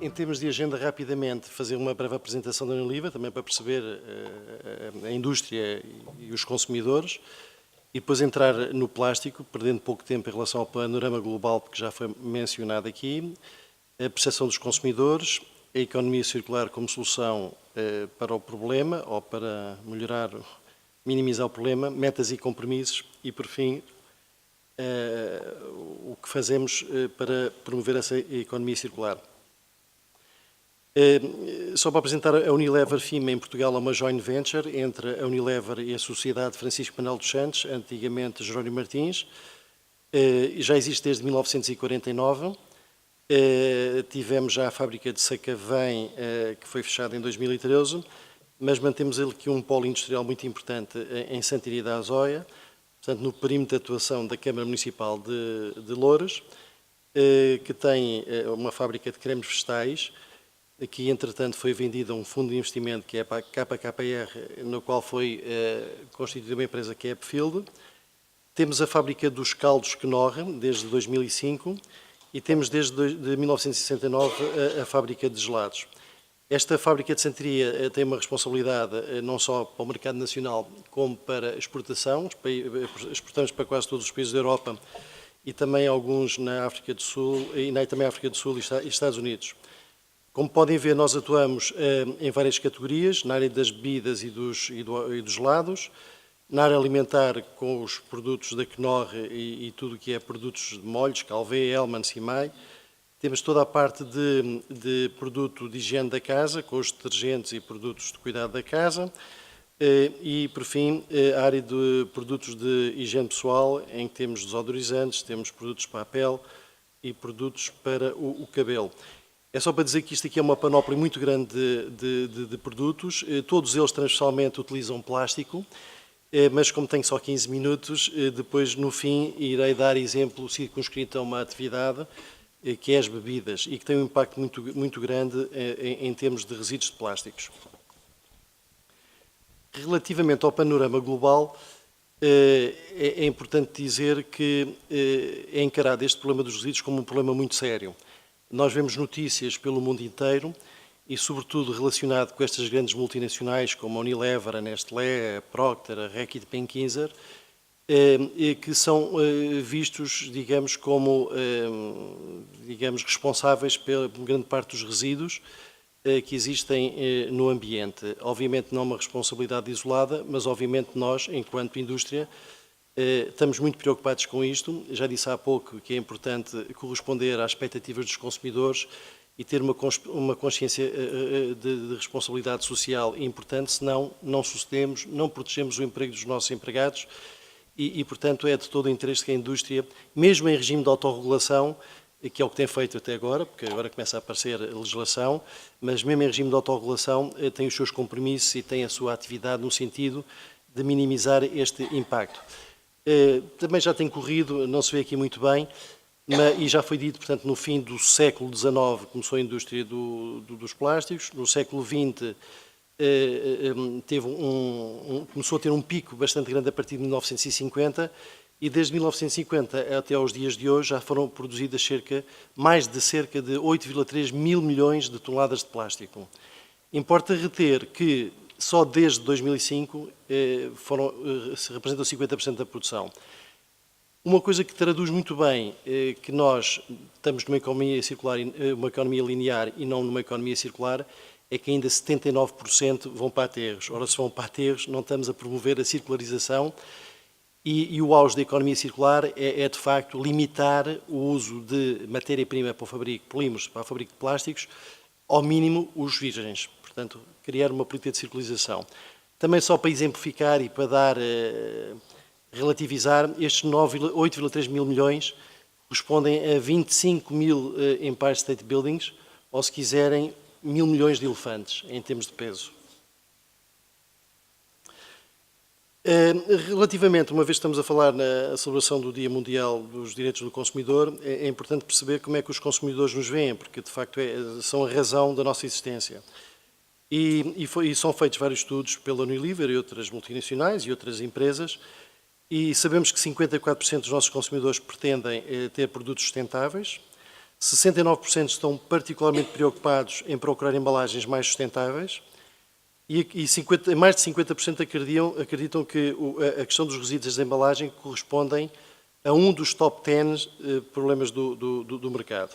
Em termos de agenda, rapidamente, fazer uma breve apresentação da Unilever, também para perceber a indústria e os consumidores, e depois entrar no plástico, perdendo pouco tempo em relação ao panorama global, que já foi mencionado aqui, a percepção dos consumidores, a economia circular como solução para o problema, ou para melhorar, minimizar o problema, metas e compromissos, e, por fim, o que fazemos para promover essa economia circular. Só para apresentar, a Unilever FIMA em Portugal é uma joint venture entre a Unilever e a Sociedade Francisco Manuel dos Santos, antigamente Jerónimo Martins. Já existe desde 1949. Tivemos já a fábrica de Sacavém, que foi fechada em 2013, mas mantemos aqui um polo industrial muito importante em Santiria da Azóia, portanto, no perímetro de atuação da Câmara Municipal de Loures, que tem uma fábrica de cremes vegetais, que entretanto foi vendida a um fundo de investimento que é a KKR, no qual foi constituída uma empresa que é a Epfield. Temos a fábrica dos caldos Knorr, desde 2005, e temos desde 1969 a fábrica de gelados. Esta fábrica de Santiria tem uma responsabilidade não só para o mercado nacional, como para exportação. Exportamos para quase todos os países da Europa e também alguns na África do Sul, e também África do Sul e Estados Unidos. Como podem ver, nós atuamos em várias categorias, na área das bebidas e dos gelados, na área alimentar com os produtos da Knorr e tudo o que é produtos de molhos, Calvé, Hellmann's e Simay. Temos toda a parte de produto de higiene da casa, com os detergentes e produtos de cuidado da casa. E, por fim, a área de produtos de higiene pessoal, em que temos desodorizantes, temos produtos para a pele e produtos para o cabelo. É só para dizer que isto aqui é uma panóplia muito grande de produtos. Todos eles transversalmente utilizam plástico, mas como tenho só 15 minutos, depois no fim irei dar exemplo circunscrito a uma atividade que é as bebidas e que tem um impacto muito grande em termos de resíduos de plásticos. Relativamente ao panorama global, é importante dizer que é encarado este problema dos resíduos como um problema muito sério. Nós vemos notícias pelo mundo inteiro e, sobretudo, relacionado com estas grandes multinacionais como a Unilever, a Nestlé, a Procter, a Reckitt Benckiser, que são vistos, digamos, como responsáveis pela grande parte dos resíduos que existem no ambiente. Obviamente não é uma responsabilidade isolada, mas obviamente nós, enquanto indústria, estamos muito preocupados com isto. Já disse há pouco que é importante corresponder às expectativas dos consumidores e ter uma consciência de responsabilidade social importante, senão não sucedemos, não protegemos o emprego dos nossos empregados e, portanto, é de todo o interesse que a indústria, mesmo em regime de autorregulação, que é o que tem feito até agora, porque agora começa a aparecer a legislação, mas mesmo em regime de autorregulação tem os seus compromissos e tem a sua atividade no sentido de minimizar este impacto. Também já tem corrido, não se vê aqui muito bem, e já foi dito, portanto, no fim do século XIX começou a indústria dos plásticos, no século XX começou a ter um pico bastante grande a partir de 1950 e desde 1950 até aos dias de hoje já foram produzidas mais de cerca de 8,3 mil milhões de toneladas de plástico. Importa reter que só desde 2005 representam 50% da produção. Uma coisa que traduz muito bem que nós estamos numa economia circular, uma economia linear e não numa economia circular, é que ainda 79% vão para aterros. Ora, se vão para aterros, não estamos a promover a circularização e o auge da economia circular é de facto limitar o uso de matéria-prima para o fabrico de polímeros, para o fabrico de plásticos, ao mínimo os virgens. Portanto, criar uma política de circularização. Também só para exemplificar e para dar, relativizar, estes 8,3 mil milhões correspondem a 25 mil Empire State Buildings, ou se quiserem, 1.000 milhões de elefantes, em termos de peso. Relativamente, uma vez que estamos a falar na celebração do Dia Mundial dos Direitos do Consumidor, é importante perceber como é que os consumidores nos veem, porque de facto são a razão da nossa existência. E são feitos vários estudos pela Unilever e outras multinacionais e outras empresas, e sabemos que 54% dos nossos consumidores pretendem ter produtos sustentáveis, 69% estão particularmente preocupados em procurar embalagens mais sustentáveis e mais de 50% acreditam que a questão dos resíduos da embalagem correspondem a um dos top 10 problemas do mercado.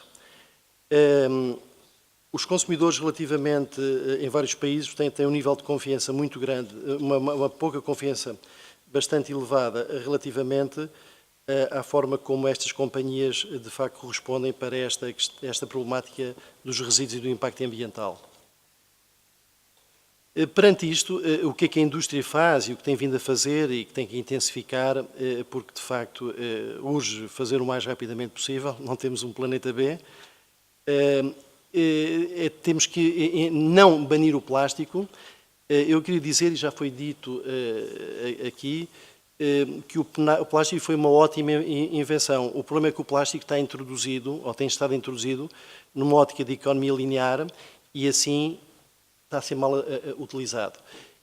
Os consumidores, relativamente, em vários países, têm um nível de confiança muito grande, uma pouca confiança bastante elevada relativamente à forma como estas companhias, de facto, correspondem para esta problemática dos resíduos e do impacto ambiental. Perante isto, o que a indústria faz e o que tem vindo a fazer e que tem que intensificar, porque, de facto, urge fazer o mais rapidamente possível, não temos um planeta B, temos que não banir o plástico. Eu queria dizer, e já foi dito aqui, que o plástico foi uma ótima invenção. O problema é que o plástico está introduzido, ou tem estado introduzido, numa ótica de economia linear e assim está a ser mal utilizado.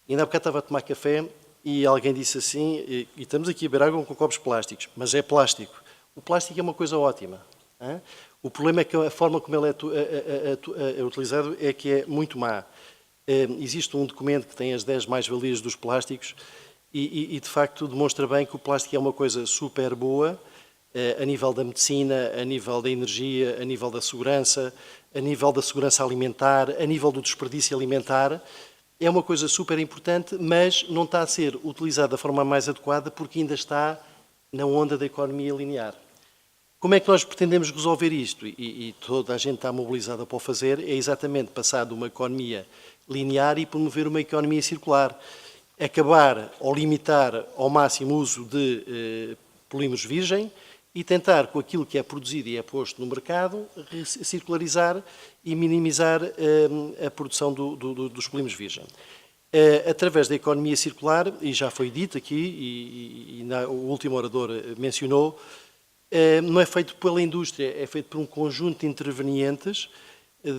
Ainda há bocado estava a tomar café e alguém disse assim, e estamos aqui a beber água com copos plásticos, mas é plástico. O plástico é uma coisa ótima. Hein? O problema é que a forma como ele é utilizado é que é muito má. Existe um documento que tem as 10 mais-valias dos plásticos e, de facto, demonstra bem que o plástico é uma coisa super boa a nível da medicina, a nível da energia, a nível da segurança alimentar, a nível do desperdício alimentar. É uma coisa super importante, mas não está a ser utilizada da forma mais adequada porque ainda está na onda da economia linear. Como é que nós pretendemos resolver isto? E toda a gente está mobilizada para o fazer, é exatamente passar de uma economia linear e promover uma economia circular. Acabar ou limitar ao máximo o uso de polímeros virgem e tentar, com aquilo que é produzido e é posto no mercado, circularizar e minimizar a produção dos polímeros virgem. Através da economia circular, e já foi dito aqui, e o último orador mencionou, não é feito pela indústria, é feito por um conjunto de intervenientes,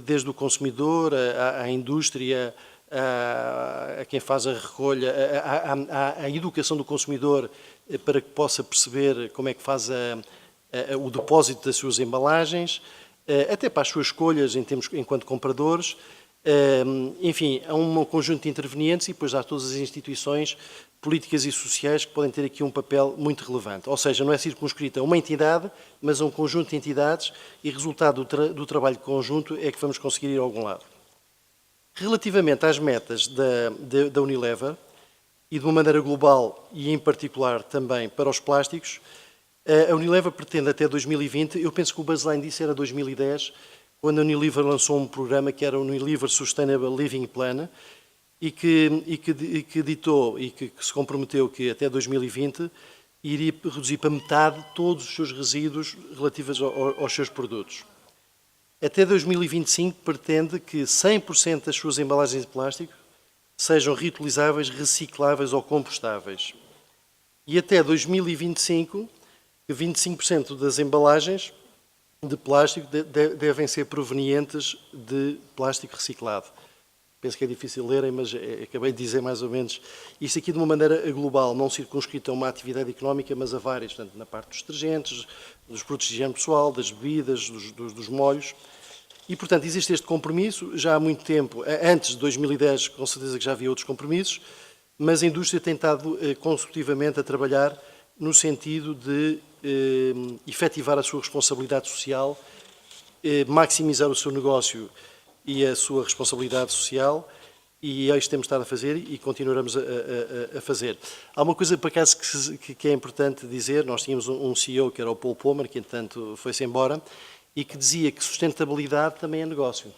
desde o consumidor, à indústria, a quem faz a recolha, à educação do consumidor para que possa perceber como é que faz o depósito das suas embalagens, até para as suas escolhas enquanto compradores. Enfim, há um conjunto de intervenientes e depois há todas as instituições políticas e sociais que podem ter aqui um papel muito relevante. Ou seja, não é circunscrita a uma entidade, mas a um conjunto de entidades e resultado do trabalho conjunto é que vamos conseguir ir a algum lado. Relativamente às metas da Unilever, e de uma maneira global e em particular também para os plásticos, a Unilever pretende até 2020, eu penso que o baseline disso era 2010, quando a Unilever lançou um programa que era o Unilever Sustainable Living Plan e que ditou e que se comprometeu que até 2020 iria reduzir para metade todos os seus resíduos relativos aos seus produtos. Até 2025 pretende que 100% das suas embalagens de plástico sejam reutilizáveis, recicláveis ou compostáveis. E até 2025, 25% das embalagens de plástico devem ser provenientes de plástico reciclado. Penso que é difícil lerem, mas acabei de dizer mais ou menos isto aqui de uma maneira global, não circunscrita a uma atividade económica, mas a várias, portanto, na parte dos detergentes, dos produtos de higiene pessoal, das bebidas, dos molhos. E, portanto, existe este compromisso, já há muito tempo, antes de 2010, com certeza que já havia outros compromissos, mas a indústria tem estado consecutivamente a trabalhar no sentido de efetivar a sua responsabilidade social, maximizar o seu negócio e a sua responsabilidade social, e é isto que temos estado a fazer e continuaremos a fazer. Há uma coisa, por acaso, que é importante dizer, nós tínhamos um CEO, que era o Paul Pommer, que, entretanto, foi-se embora, e que dizia que sustentabilidade também é negócio.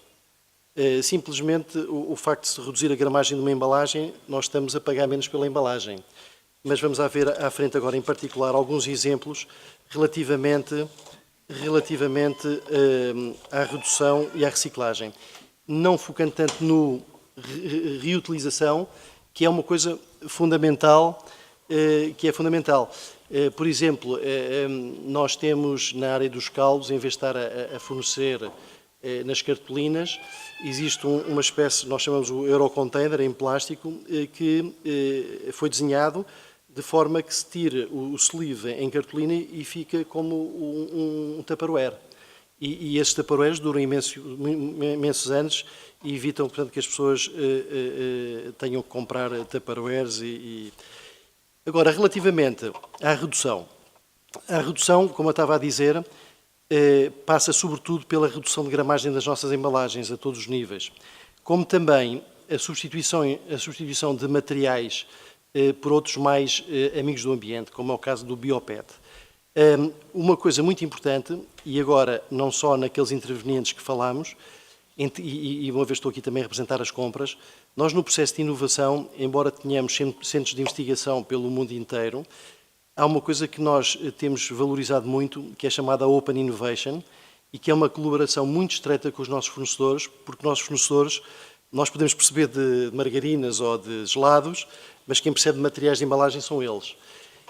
Simplesmente o facto de se reduzir a gramagem de uma embalagem, nós estamos a pagar menos pela embalagem. Mas vamos ver à frente agora, em particular, alguns exemplos relativamente à redução e à reciclagem. Não focando tanto no reutilização, que é uma coisa fundamental, Por exemplo, nós temos na área dos caldos, em vez de estar a fornecer nas cartolinas, existe uma espécie, nós chamamos o Eurocontainer em plástico, que foi desenhado de forma que se tire o sleeve em cartolina e fica como um Tupperware. E esses tupperwares duram imensos anos e evitam, portanto, que as pessoas tenham que comprar tupperwares. Agora, relativamente à redução. A redução, como eu estava a dizer, passa sobretudo pela redução de gramagem das nossas embalagens a todos os níveis, como também a substituição de materiais por outros mais amigos do ambiente, como é o caso do BioPET. Uma coisa muito importante, e agora não só naqueles intervenientes que falámos, e uma vez estou aqui também a representar as compras, nós no processo de inovação, embora tenhamos centros de investigação pelo mundo inteiro, há uma coisa que nós temos valorizado muito, que é chamada Open Innovation, e que é uma colaboração muito estreita com os nossos fornecedores, porque nossos fornecedores, nós podemos perceber de margarinas ou de gelados, mas quem percebe de materiais de embalagem são eles.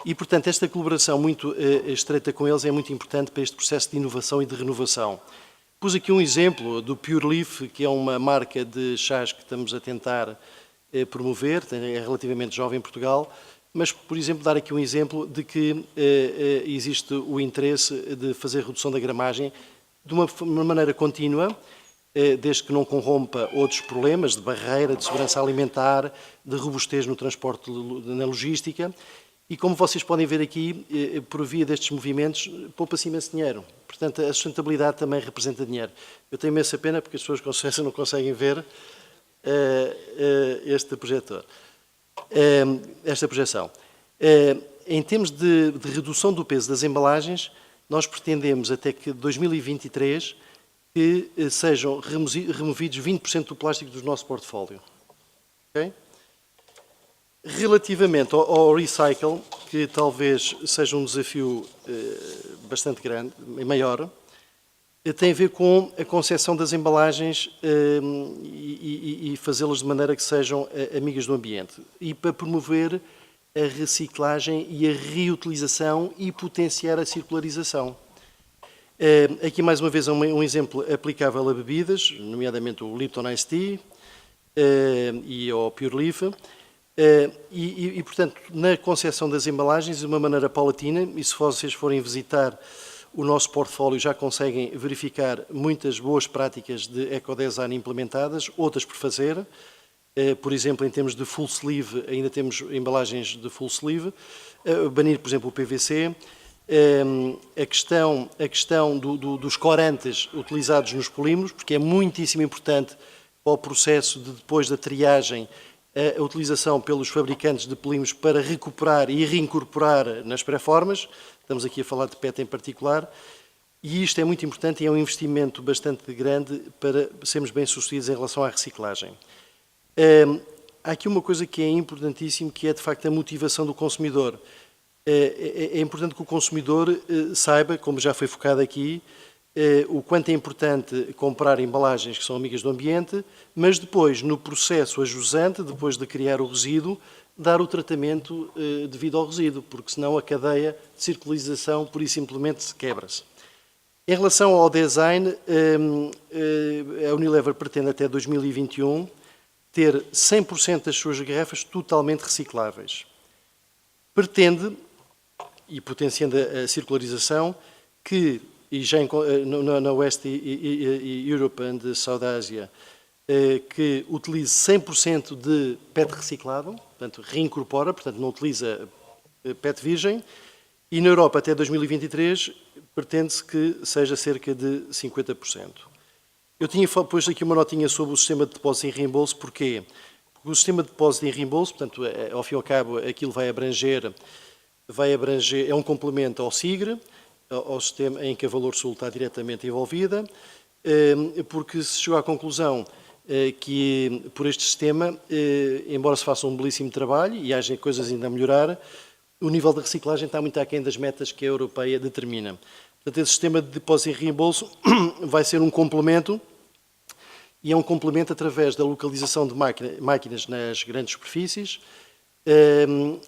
E, portanto, esta colaboração muito estreita com eles é muito importante para este processo de inovação e de renovação. Pus aqui um exemplo do Pure Leaf, que é uma marca de chás que estamos a tentar promover, é relativamente jovem em Portugal, mas, por exemplo, dar aqui um exemplo de que existe o interesse de fazer redução da gramagem de uma maneira contínua, desde que não corrompa outros problemas de barreira, de segurança alimentar, de robustez no transporte, na logística. E como vocês podem ver aqui, por via destes movimentos, poupa-se imenso dinheiro. Portanto, a sustentabilidade também representa dinheiro. Eu tenho imensa pena porque as pessoas com certeza não conseguem ver este projetor, esta projeção. Em termos de redução do peso das embalagens, nós pretendemos até que 2023 que sejam removidos 20% do plástico do nosso portfólio. Okay? Relativamente ao recycle, que talvez seja um desafio bastante grande e maior, tem a ver com a concepção das embalagens e fazê-las de maneira que sejam amigas do ambiente. E para promover a reciclagem e a reutilização e potenciar a circularização. Aqui, mais uma vez, um exemplo aplicável a bebidas, nomeadamente o Lipton Ice Tea e ao Pure Leaf. Portanto, na concepção das embalagens, de uma maneira paulatina, e se vocês forem visitar o nosso portfólio, já conseguem verificar muitas boas práticas de ecodesign implementadas, outras por fazer. Por exemplo, em termos de full sleeve, ainda temos embalagens de full sleeve. Banir, por exemplo, o PVC. A questão dos corantes utilizados nos polímeros, porque é muitíssimo importante para o processo de, depois da triagem, a utilização pelos fabricantes de polímeros para recuperar e reincorporar nas pré-formas. Estamos aqui a falar de PET em particular. E isto é muito importante e é um investimento bastante grande para sermos bem-sucedidos em relação à reciclagem. Há aqui uma coisa que é importantíssima, que é, de facto, a motivação do consumidor. É importante que o consumidor saiba, como já foi focado aqui, o quanto é importante comprar embalagens que são amigas do ambiente, mas depois, no processo ajusante, depois de criar o resíduo, dar o tratamento devido ao resíduo, porque senão a cadeia de circularização, pura e simplesmente, quebra-se. Em relação ao design, a Unilever pretende até 2021 ter 100% das suas garrafas totalmente recicláveis. Pretende, e potenciando a circularização, que, e já na West Europe and South Asia, que utilize 100% de PET reciclado, portanto, reincorpora, portanto, não utiliza PET virgem, e na Europa, até 2023, pretende-se que seja cerca de 50%. Eu tinha posto aqui uma notinha sobre o sistema de depósito e reembolso. Porquê? Porque o sistema de depósito e reembolso, portanto, ao fim e ao cabo, aquilo vai abranger, é um complemento ao SIGRE, ao sistema em que a Valor Sul está diretamente envolvida, porque se chegou à conclusão que, por este sistema, embora se faça um belíssimo trabalho e haja coisas ainda a melhorar, o nível de reciclagem está muito aquém das metas que a europeia determina. Portanto, esse sistema de depósito e reembolso vai ser um complemento, e é um complemento através da localização de máquinas nas grandes superfícies,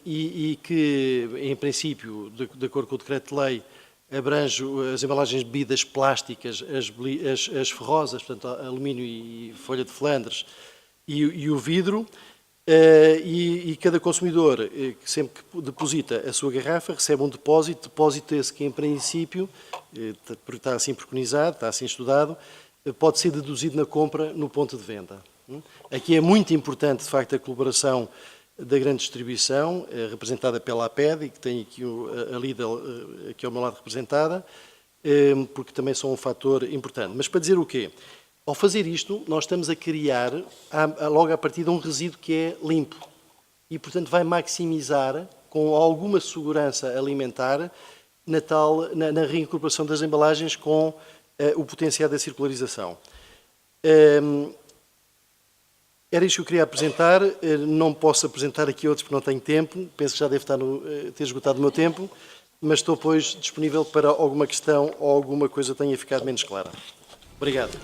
e que, em princípio, de acordo com o decreto-lei, abrange as embalagens de bebidas plásticas, as ferrosas, portanto, alumínio e folha de Flandres, e o vidro, E cada consumidor, que sempre que deposita a sua garrafa, recebe um depósito esse que, em princípio, está assim preconizado, está assim estudado, pode ser deduzido na compra no ponto de venda. Aqui é muito importante, de facto, a colaboração da grande distribuição, representada pela APED, e que tem aqui a Lidl aqui ao meu lado representada, porque também são um fator importante. Mas para dizer o quê? Ao fazer isto, nós estamos a criar, logo a partir de um resíduo que é limpo e, portanto, vai maximizar, com alguma segurança alimentar, na reincorporação das embalagens com o potencial da circularização. Era isto que eu queria apresentar. Não posso apresentar aqui outros porque não tenho tempo. Penso que já devo ter esgotado o meu tempo, mas estou, pois, disponível para alguma questão ou alguma coisa tenha ficado menos clara. Obrigado.